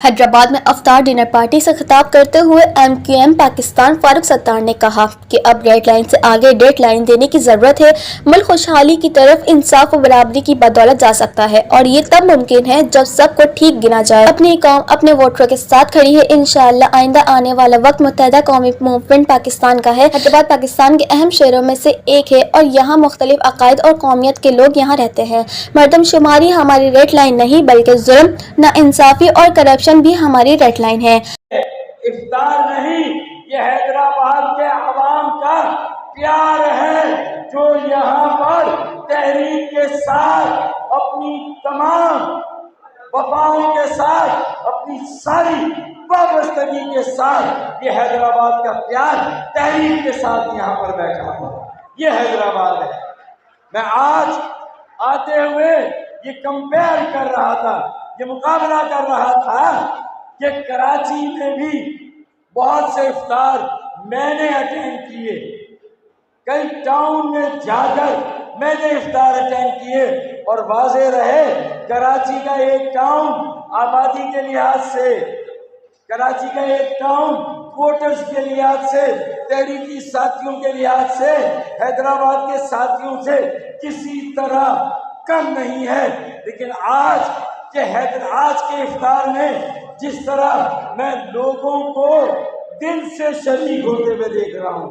حیدرآباد میں افطار dinner party سے خطاب کرتے ہوئے MQM پاکستان فاروق ستار نے کہا کہ اب ریڈ لائن سے آگے ڈیڈ لائن دینے کی ضرورت ہے۔ ملک خوشحالی کی طرف انصاف و برابری کی بدولت جا سکتا ہے اور یہ تب ممکن ہے جب سب کو ٹھیک گنا جائے۔ اپنی قوم اپنے ووٹروں کے ساتھ کھڑی ہے۔ انشاءاللہ آئندہ آنے والا وقت متحدہ قومی موومنٹ پاکستان کا ہے۔ حیدرآباد پاکستان کے اہم شہروں میں سے ایک ہے اور یہاں مختلف عقائد اور قومیت کے لوگ یہاں رہتے ہیں۔ مردم شماری ہماری ریڈ لائن نہیں بلکہ ظلم، ناانصافی اور کرپشن بھی ہماری ریڈ لائن ہے۔ افطار نہیں، یہ حیدرآباد کے عوام کا پیار ہے جو یہاں پر تحریک کے ساتھ اپنی تمام وفاؤں کے ساتھ اپنی ساری وابستگی کے ساتھ یہ حیدرآباد کا پیار تحریک کے ساتھ یہاں پر بیٹھا ہوا، یہ حیدرآباد ہے۔ میں آج آتے ہوئے یہ کمپیئر کر رہا تھا، یہ مقابلہ کر رہا تھا کہ کراچی میں بھی بہت سے افطار میں نے اٹینڈ کیے، کئی ٹاؤن میں جا کر میں نے افطار اٹینڈ کیے، اور واضح رہے کراچی کا ایک ٹاؤن آبادی کے لحاظ سے، کراچی کا ایک ٹاؤن ووٹرز کے لحاظ سے، تحریکی ساتھیوں کے لحاظ سے حیدرآباد کے ساتھیوں سے کسی طرح کم نہیں ہے۔ لیکن آج کے افطار میں جس طرح میں لوگوں کو دل سے شریک ہوتے ہوئے دیکھ رہا ہوں،